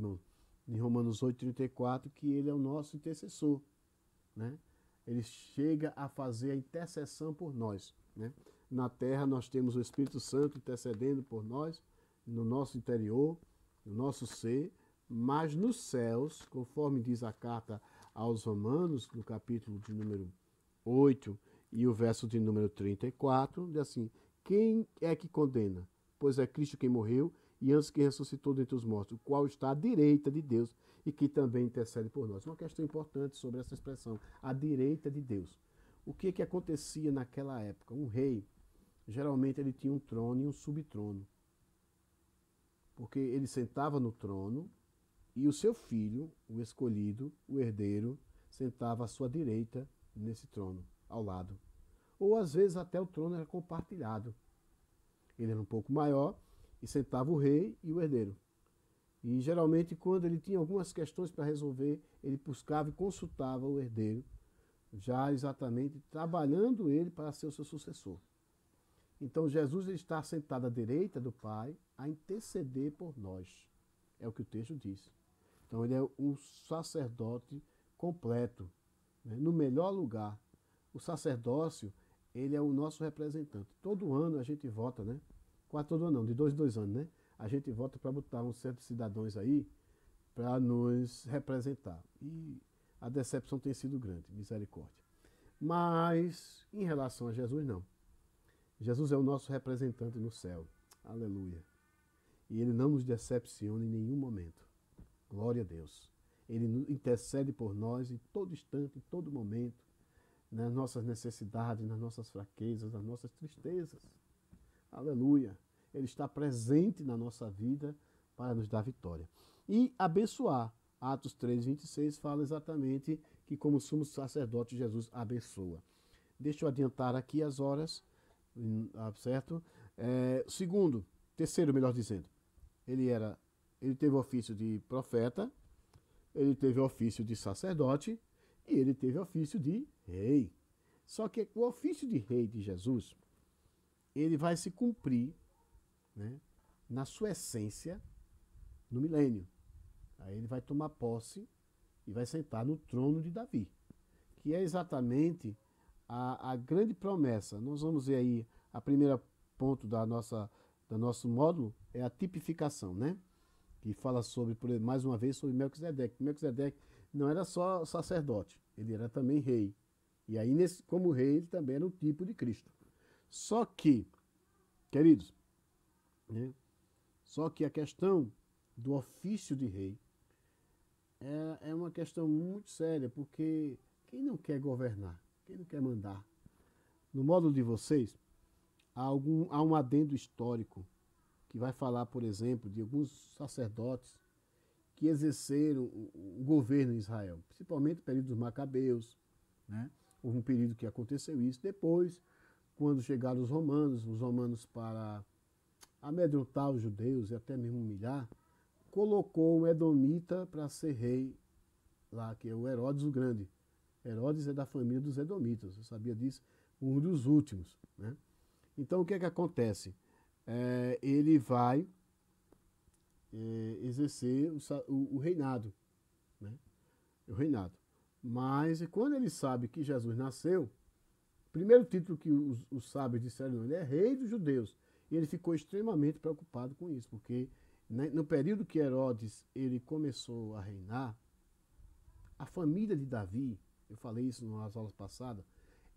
A: em Romanos 8,34, que ele é o nosso intercessor. Né? Ele chega a fazer a intercessão por nós. Né? Na terra nós temos o Espírito Santo intercedendo por nós, no nosso interior, no nosso ser, mas nos céus, conforme diz a carta aos Romanos, no capítulo de número 8 e o verso de número 34, diz assim, quem é que condena? Pois é Cristo quem morreu e antes que ressuscitou dentre os mortos, o qual está à direita de Deus e que também intercede por nós. Uma questão importante sobre essa expressão, à direita de Deus. O que acontecia naquela época? Um rei, geralmente ele tinha um trono e um subtrono. Porque ele sentava no trono e o seu filho, o escolhido, o herdeiro, sentava à sua direita nesse trono, ao lado. Ou às vezes até o trono era compartilhado. Ele era um pouco maior e sentava o rei e o herdeiro. E geralmente quando ele tinha algumas questões para resolver, ele buscava e consultava o herdeiro, já exatamente trabalhando ele para ser o seu sucessor. Então Jesus ele está sentado à direita do Pai a interceder por nós. É o que o texto diz. Então ele é um sacerdote completo, né? No melhor lugar. O sacerdócio, ele é o nosso representante. Todo ano a gente vota, né? Quase todo ano não, de 2 em 2 anos, né? A gente vota para botar uns certos cidadãos aí para nos representar. E a decepção tem sido grande, misericórdia. Mas em relação a Jesus, não. Jesus é o nosso representante no céu. Aleluia. E ele não nos decepciona em nenhum momento. Glória a Deus. Ele intercede por nós em todo instante, em todo momento, nas nossas necessidades, nas nossas fraquezas, nas nossas tristezas. Aleluia. Ele está presente na nossa vida para nos dar vitória. E abençoar. Atos 3:26 fala exatamente que como sumo sacerdote Jesus abençoa. Deixa eu adiantar aqui as horas, certo? Terceiro, melhor dizendo, ele teve o ofício de profeta, ele teve o ofício de sacerdote e ele teve o ofício de rei. Só que o ofício de rei de Jesus, ele vai se cumprir, né, na sua essência no milênio. Aí ele vai tomar posse e vai sentar no trono de Davi, que é exatamente a grande promessa. Nós vamos ver aí a primeira ponto do nosso módulo, é a tipificação, né? Que fala sobre, mais uma vez, sobre Melquisedeque. Melquisedeque não era só sacerdote, ele era também rei. E aí, como rei, ele também era um tipo de Cristo. Só que, queridos, né? Só que a questão do ofício de rei é uma questão muito séria, porque quem não quer governar, quem não quer mandar? No módulo de vocês, há um adendo histórico que vai falar, por exemplo, de alguns sacerdotes que exerceram o governo em Israel, principalmente no período dos Macabeus, né? Houve um período que aconteceu isso. Depois, quando chegaram os romanos para amedrontar os judeus e até mesmo humilhar, colocou um edomita para ser rei lá, que é o Herodes o Grande. Herodes é da família dos edomitas, você sabia disso? Um dos últimos, né? Então o que é que acontece? Ele vai exercer o reinado, né? O reinado. Mas quando ele sabe que Jesus nasceu, o primeiro título que os sábios disseram, ele é rei dos judeus. E ele ficou extremamente preocupado com isso, porque no período que Herodes ele começou a reinar, a família de Davi, eu falei isso nas aulas passadas,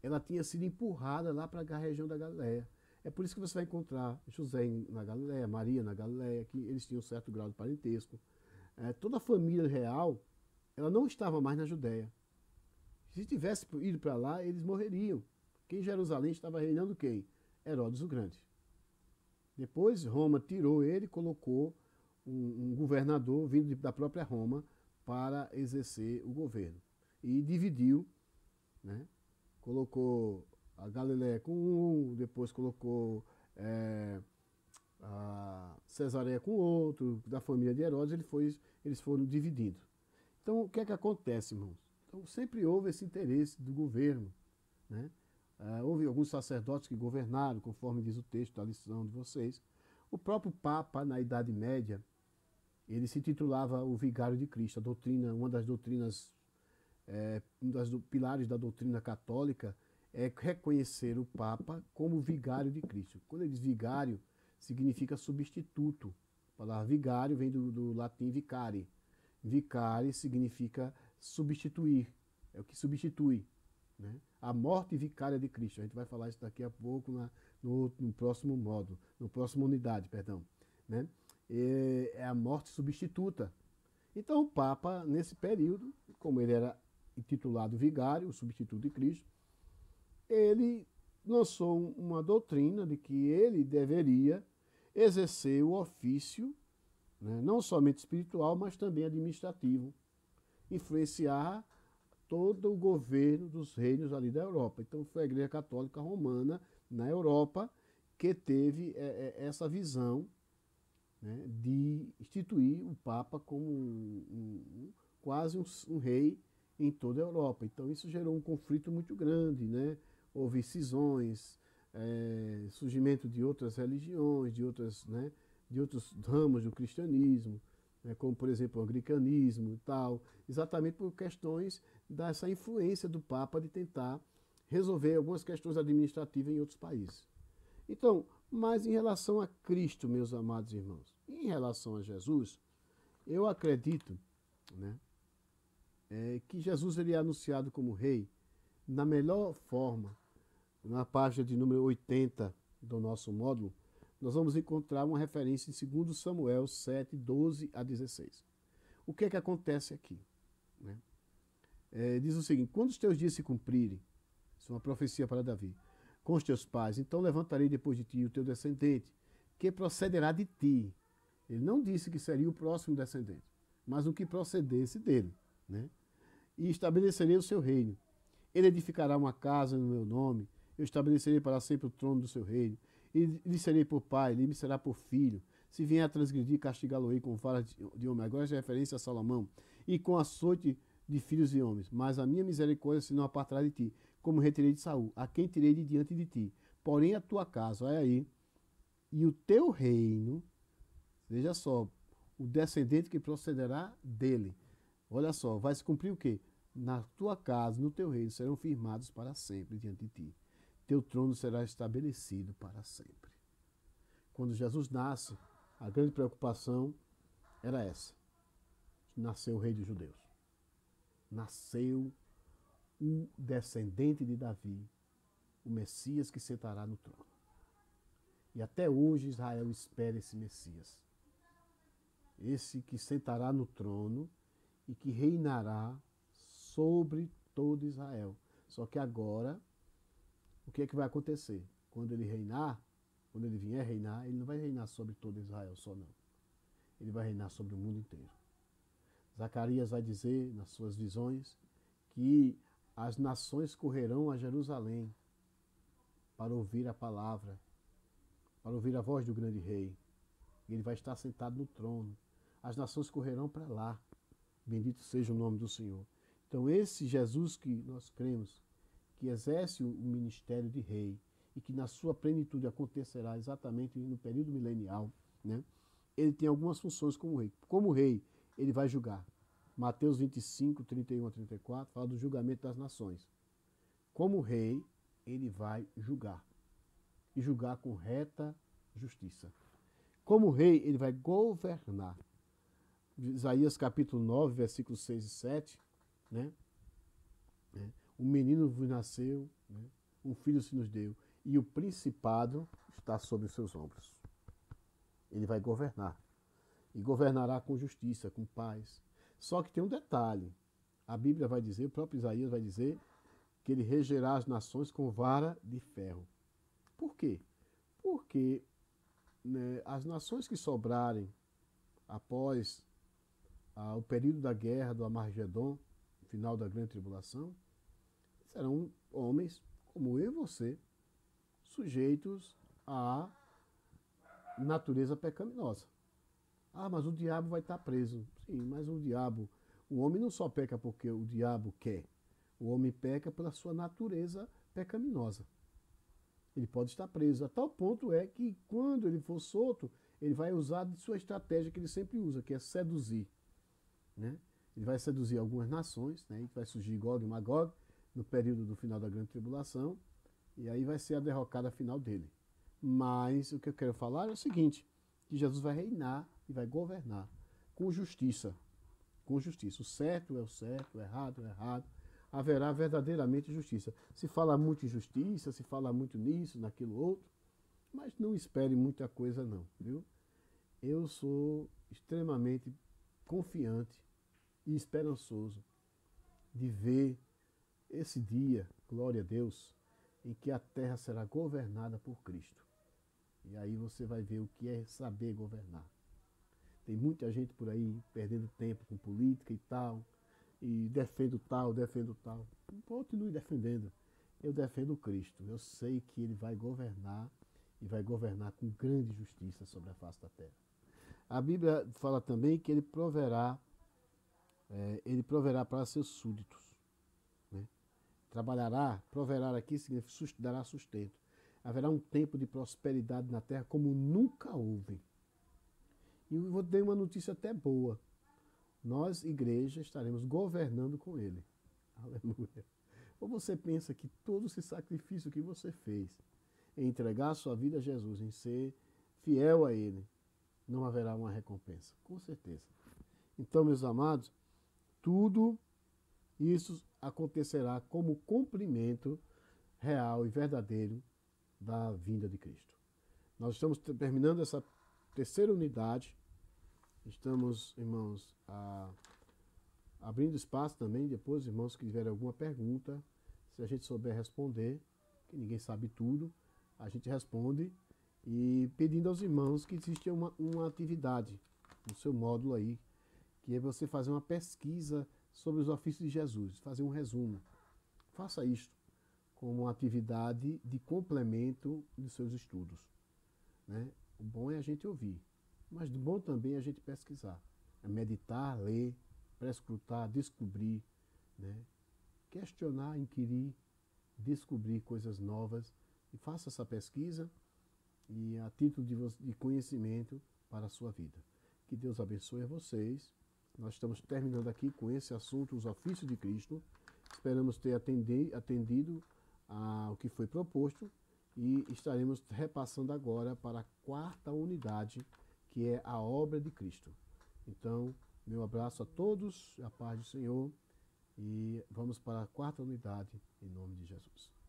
A: ela tinha sido empurrada lá para a região da Galileia. É por isso que você vai encontrar José na Galileia, Maria na Galileia, que eles tinham um certo grau de parentesco. Toda a família real, ela não estava mais na Judéia. Se tivesse ido para lá, eles morreriam. Porque em Jerusalém estava reinando quem? Herodes o Grande. Depois Roma tirou ele e colocou um governador vindo da própria Roma para exercer o governo. E dividiu, né? Colocou a Galiléia com um, depois colocou a Cesareia com outro, da família de Herodes, eles foram dividindo. Então, o que é que acontece, irmãos? Então, sempre houve esse interesse do governo, né? Houve alguns sacerdotes que governaram, conforme diz o texto da lição de vocês. O próprio Papa, na Idade Média, ele se titulava o Vigário de Cristo. A doutrina, uma das doutrinas, um dos pilares da doutrina católica é reconhecer o Papa como vigário de Cristo. Quando ele diz vigário, significa substituto. A palavra vigário vem do latim vicare. Vicare significa substituir, é o que substitui, né? A morte vicária de Cristo. A gente vai falar isso daqui a pouco no próximo módulo, na próxima unidade, perdão, né? É a morte substituta. Então o Papa, nesse período, como ele era intitulado vigário, o substituto de Cristo, ele lançou uma doutrina de que ele deveria exercer o ofício, né, não somente espiritual, mas também administrativo, influenciar todo o governo dos reinos ali da Europa. Então foi a Igreja Católica Romana na Europa que teve essa visão, né, de instituir o Papa como quase um rei em toda a Europa. Então isso gerou um conflito muito grande, né? Houve cisões, surgimento de outras religiões, né, de outros ramos do cristianismo, né, como por exemplo o anglicanismo e tal, exatamente por questões dessa influência do Papa de tentar resolver algumas questões administrativas em outros países. Então, mas em relação a Cristo, meus amados irmãos, em relação a Jesus, eu acredito, né, que Jesus ele é anunciado como rei na melhor forma. Na página de número 80 do nosso módulo, nós vamos encontrar uma referência em 2 Samuel 7, 12 a 16. O que é que acontece aqui? Né? Diz o seguinte: quando os teus dias se cumprirem, isso é uma profecia para Davi, com os teus pais, então levantarei depois de ti o teu descendente, que procederá de ti. Ele não disse que seria o próximo descendente, mas o que procedesse dele, né? E estabelecerei o seu reino. Ele edificará uma casa no meu nome, eu estabelecerei para sempre o trono do seu reino, e lhe serei por pai, ele me será por filho. Se vier a transgredir, castigá-lo-ei com vara de homem. Agora é referência a Salomão. E com açoite de filhos e homens. Mas a minha misericórdia se não apartará de ti, como retirei de Saul, a quem tirei de diante de ti. Porém a tua casa, olha aí, e o teu reino, veja só, o descendente que procederá dele. Olha só, vai se cumprir o quê? Na tua casa, no teu reino, serão firmados para sempre diante de ti. Teu trono será estabelecido para sempre. Quando Jesus nasce, a grande preocupação era essa. Nasceu o rei dos judeus. Nasceu o descendente de Davi, o Messias que sentará no trono. E até hoje Israel espera esse Messias. Esse que sentará no trono e que reinará sobre todo Israel. Só que agora, o que é que vai acontecer? Quando ele reinar, quando ele vier reinar, ele não vai reinar sobre todo Israel só não. Ele vai reinar sobre o mundo inteiro. Zacarias vai dizer, nas suas visões, que as nações correrão a Jerusalém para ouvir a palavra, para ouvir a voz do grande rei. Ele vai estar sentado no trono. As nações correrão para lá. Bendito seja o nome do Senhor. Então esse Jesus que nós cremos, que exerce o ministério de rei e que na sua plenitude acontecerá exatamente no período milenial, né? Ele tem algumas funções como rei. Como rei, ele vai julgar. Mateus 25, 31 a 34, fala do julgamento das nações. Como rei, ele vai julgar. E julgar com reta justiça. Como rei, ele vai governar. Isaías capítulo 9, versículos 6 e 7, né? Um menino vos nasceu, né? Um filho se nos deu, e o principado está sobre os seus ombros. Ele vai governar. E governará com justiça, com paz. Só que tem um detalhe. A Bíblia vai dizer, o próprio Isaías vai dizer, que ele regerá as nações com vara de ferro. Por quê? Porque, né, as nações que sobrarem após o período da guerra do Armagedon, final da grande tribulação, serão homens como eu e você, sujeitos à natureza pecaminosa. Ah, mas o diabo vai estar preso. Sim, mas o homem não só peca porque o diabo quer, o homem peca pela sua natureza pecaminosa. Ele pode estar preso. A tal ponto é que quando ele for solto, ele vai usar de sua estratégia que ele sempre usa, que é seduzir. Né? Ele vai seduzir algumas nações, né? E vai surgir Gog e Magog no período do final da grande tribulação, e aí vai ser a derrocada final dele. Mas o que eu quero falar é o seguinte, que Jesus vai reinar e vai governar com justiça. Com justiça. O certo é o certo, o errado é o errado. Haverá verdadeiramente justiça. Se fala muito em justiça, se fala muito nisso, naquilo outro, mas não espere muita coisa não, viu? Eu sou extremamente confiante e esperançoso de ver esse dia, glória a Deus, em que a terra será governada por Cristo. E aí você vai ver o que é saber governar. Tem muita gente por aí perdendo tempo com política e tal, e defendo tal, defendo tal. Continue defendendo. Eu defendo Cristo. Eu sei que Ele vai governar e vai governar com grande justiça sobre a face da terra. A Bíblia fala também que ele proverá para seus súditos. Né? Trabalhará, proverá aqui significa dará sustento. Haverá um tempo de prosperidade na terra como nunca houve. E eu vou dar uma notícia até boa. Nós, igreja, estaremos governando com Ele. Aleluia. Ou você pensa que todo esse sacrifício que você fez em entregar a sua vida a Jesus, em ser fiel a Ele, não haverá uma recompensa? Com certeza. Então, meus amados, tudo isso acontecerá como cumprimento real e verdadeiro da vinda de Cristo. Nós estamos terminando essa terceira unidade. Estamos, irmãos, abrindo espaço também, depois, irmãos, que tiverem alguma pergunta, se a gente souber responder, que ninguém sabe tudo, a gente responde, e pedindo aos irmãos que existe uma atividade no seu módulo aí, que é você fazer uma pesquisa sobre os ofícios de Jesus, fazer um resumo. Faça isto como uma atividade de complemento dos seus estudos. Né? O bom é a gente ouvir, mas o bom também é a gente pesquisar, é meditar, ler, prescrutar, descobrir, né? Questionar, inquirir, descobrir coisas novas, e faça essa pesquisa e a título de conhecimento para a sua vida. Que Deus abençoe a vocês. Nós estamos terminando aqui com esse assunto, os ofícios de Cristo. Esperamos ter atendido ao que foi proposto e estaremos repassando agora para a quarta unidade, que é a obra de Cristo. Então, meu abraço a todos, a paz do Senhor, e vamos para a quarta unidade, em nome de Jesus.